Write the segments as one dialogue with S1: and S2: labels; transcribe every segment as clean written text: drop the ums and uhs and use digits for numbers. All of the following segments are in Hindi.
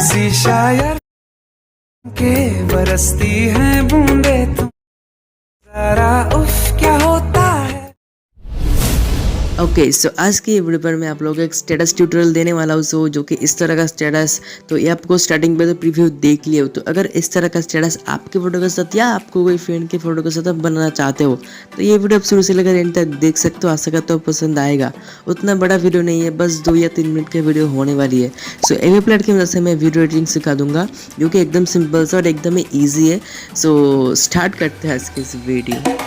S1: किसी शायर के बरसती हैं बूंदे तुम जरा उफ क्या होता है।
S2: ओके सो आज की वीडियो पर मैं आप लोगों को एक स्टेटस ट्यूटोरियल देने वाला हूँ। सो जो कि इस तरह का स्टेटस, तो ये आपको स्टार्टिंग पे तो प्रीव्यू देख लिया हो, तो अगर इस तरह का स्टेटस आपके फोटो के साथ या आपको कोई फ्रेंड के फोटो के साथ आप बनाना चाहते हो तो ये वीडियो आप शुरू से लेकर एंड तक देख सकते हो। आशा करता हूँ पसंद आएगा। उतना बड़ा वीडियो नहीं है, बस 2 या 3 मिनट की वीडियो होने वाली है। सो एवी प्लेयर की मदद से मैं वीडियो एडिटिंग सिखा दूंगा जो कि एकदम सिंपल सा और एकदम ईजी है। सो स्टार्ट करते हैं आज की इस वीडियो।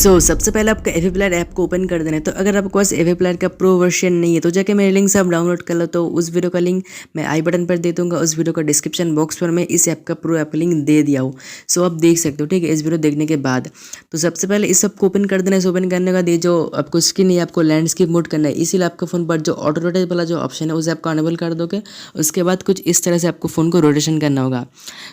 S2: सबसे पहले आपका एवी प्लेयर ऐप को ओपन कर देना है। तो अगर आपके पास एवी प्लेयर का प्रो वर्जन नहीं है तो जाके मेरे लिंक से आप डाउनलोड कर लो। तो उस वीडियो का लिंक मैं आई बटन पर दे दूंगा, उस वीडियो का डिस्क्रिप्शन बॉक्स पर मैं इस ऐप का प्रो ऐप लिंक दे दिया हूँ। सो आप देख सकते हो, ठीक है, इस वीडियो देखने के बाद। तो सबसे पहले इस सब को ओपन कर देना है। ओपन करने के बाद ये जो आपको स्क्रीन है आपको लैंडस्केप मोड करना है, इसीलिए आपका फोन पर जो ऑटो रोटेट वाला जो ऑप्शन है उसे आपको अनेबल कर दोगे। उसके बाद कुछ इस तरह से आपको फोन को रोटेशन करना होगा।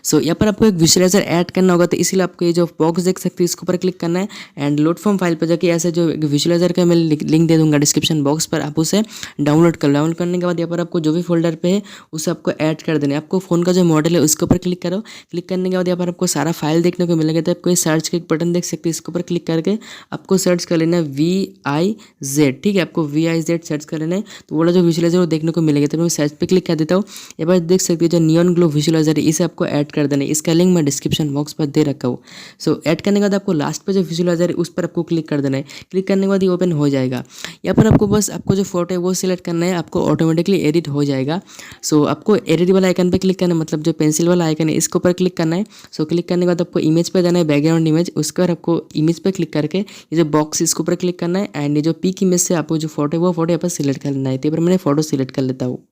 S2: सो यहाँ पर आपको एक विजुअलाइजर ऐड करना होगा, तो इसीलिए आपको ये जो बॉक्स देख सकते हो इसके ऊपर क्लिक करना है एंड लोड फ्रॉम फाइल पर जाके ऐसे जो विजुअलाइजर का मैं लिंक दे दूंगा डिस्क्रिप्शन बॉक्स पर, आप उसे डाउनलोड कर लो। डाउनलोड करने के बाद यहाँ पर आपको जो भी फोल्डर पे है उसे आपको ऐड कर देना है। आपको फोन का जो मॉडल है उसके ऊपर क्लिक करो। क्लिक करने के बाद यहाँ पर आपको सारा फाइल देखने को मिलेगा। तो आपको सर्च का एक बटन देख सकते हैं, इसके ऊपर क्लिक करके आपको सर्च कर लेना है VIZ, ठीक है, आपको VIZ सर्च कर लेना है। तो वो जो विजुअलाइजर वो देखने को मिलेगा। तो मैं सर्च पे क्लिक कर देता हूँ। यहाँ पर देख सकते हो जो नियॉन ग्लो विजुअलाइजर है इसे आपको ऐड कर देना है। इसका लिंक मैं डिस्क्रिप्शन बॉक्स पर दे रखा हूँ। सो ऐड करने के बाद आपको लास्ट पे जो विजुअलाइजर है उस पर आपको क्लिक कर देना है। क्लिक करने के बाद ये ओपन हो जाएगा। यहाँ पर आपको बस आपको जो फोटो है वो सिलेक्ट करना है, आपको ऑटोमेटिकली एडिट हो जाएगा। सो आपको एडिट वाला आइकन पे क्लिक करना है, मतलब जो पेंसिल वाला आइकन है इसके ऊपर क्लिक करना है। सो क्लिक करने के बाद आपको इमेज पे जाना है, बैकग्राउंड इमेज। उसके बाद आपको इमेज पे क्लिक करके ये जो बॉक्स इसके ऊपर क्लिक करना है एंड ये जो पिक इमेज से आपको जो फोटो है वो फोटो यहाँ पर सिलेक्ट करना है। तो यहाँ पर मैंने फोटो सिलेक्ट कर लेता हूँ।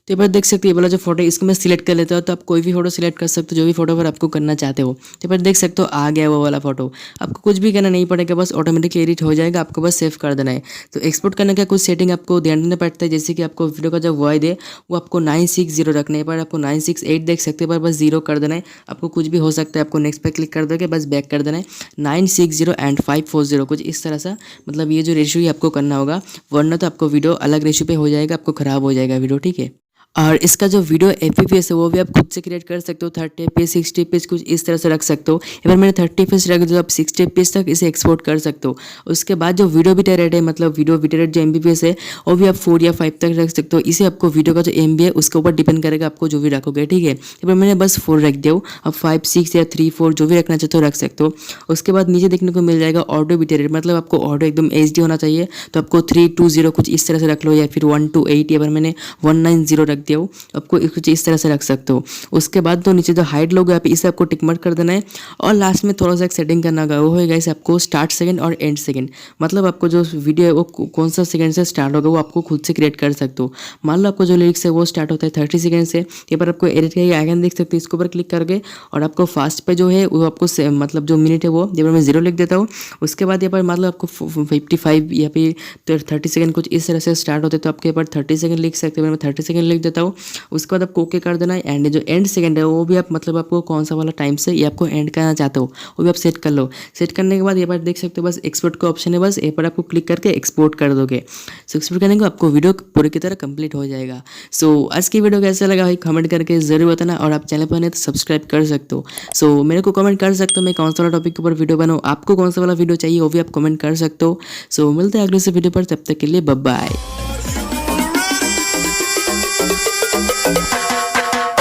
S2: तो यहाँ पर देख सकते हो ये वाला जो फोटो है इसको मैं सिलेक्ट कर लेता हूँ। तो आप कोई भी फोटो सिलेक्ट कर सकते हो जो भी फोटो पर आपको करना चाहते हो। तो यहाँ पर देख सकते हो आ गया वो वाला फोटो। आपको कुछ भी करना नहीं पड़ेगा, बस ऑटोमेटिकली एडिट हो जाएगा। आपको बस सेव कर देना है। तो एक्सपोर्ट करने का कुछ सेटिंग आपको ध्यान देना पड़ता है, जैसे कि आपको वीडियो का जो वॉइड है वो आपको 960 रखना है। पर आपको 968 देख सकते हैं, पर बस 0 कर देना है। आपको कुछ भी हो सकता है, आपको नेक्स्ट पे क्लिक कर दोगे, बस बैक कर देना है। 960 एंड 540 कुछ इस तरह सा, मतलब ये जो रेशियो ही आपको करना होगा, वरना तो आपको वीडियो अलग रेशियो पे हो जाएगा, आपको खराब हो जाएगा वीडियो, ठीक है। और इसका जो वीडियो FPS है वो भी आप खुद से क्रिएट कर सकते हो। 30 FPS 60 FPS कुछ इस तरह से रख सकते हो। एक बार मैंने 30 FPS रख दिया, आप 60 FPS तक इसे एक्सपोर्ट कर सकते हो। उसके बाद जो वीडियो बिट रेट है, मतलब वीडियो बिट रेट जो MBPS है वो भी आप 4 या 5 तक रख सकते हो। इसे आपको वीडियो का जो MB है उसके ऊपर डिपेंड करेगा, आपको जो भी रखोगे, ठीक है। एक बार मैंने बस 4 रख दिया हूँ। अब 5, 6 या 3, 4 जो भी रखना चाहते हो रख सकते हो। उसके बाद नीचे देखने को मिल जाएगा ऑडियो बिट रेट, मतलब आपको ऑडियो एकदम HD होना चाहिए। तो आपको 320 कुछ इस तरह से रख लो, या फिर 128, या फिर मैंने 190 रख दिया हूँ। आपको कुछ इस तरह से रख सकते हो। उसके बाद तो नीचे जो हाइट लोगो यहाँ पे इसे आपको टिक मार्क कर देना है। और लास्ट में थोड़ा सा एक सेटिंग करना होगा, वो होगा इसे आपको स्टार्ट सेकंड और एंड सेकंड, मतलब आपको जो वीडियो है वो कौन सा सेकंड से स्टार्ट होगा वो आपको खुद से क्रिएट कर सकते हो। मान लो आपको जो लिरिक्स है वो स्टार्ट होता है 30 सेकंड से। यहाँ पर आपको एडिट का आइकन देख सकते हो, इसके ऊपर क्लिक करके और आपको फास्ट पे जो है वो आपको मतलब जो मिनट है वो यहाँ पर मैं 0 लिख देता हूँ। उसके बाद यहाँ पर मतलब आपको 55 या फिर 30 सेकंड कुछ इस तरह से स्टार्ट होते हैं, तो आपके यहाँ पर 30 सेकंड लिख सकते हैं। मैं 30 सेकंड लिख देता हूँ। उसके बाद आपको ओके कर देना है एंड जो एंड सेकंड है वो भी आप, मतलब आपको कौन सा वाला टाइम से ये आपको एंड करना चाहते हो वो भी आप सेट कर लो। सेट करने के बाद ये बार देख सकते हो बस एक्सपोर्ट का ऑप्शन है, बस ये पर आपको क्लिक करके एक्सपोर्ट कर दोगे। सो एक्सपोर्ट करने के बाद आपको वीडियो पूरी की तरह कंप्लीट हो जाएगा। सो आज की वीडियो कैसा लगा भाई कमेंट करके जरूर बताना, और आप चैनल पर नहीं तो सब्सक्राइब कर सकते हो। सो मेरे को कमेंट कर सकते हो मैं कौन सा वाला टॉपिक के ऊपर वीडियो बनाऊँ, आपको कौन सा वाला वीडियो चाहिए वो भी आप कमेंट कर सकते हो। सो मिलते हैं अगले से वीडियो पर, तब तक के लिए bye bye.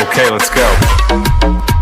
S1: Okay, let's go.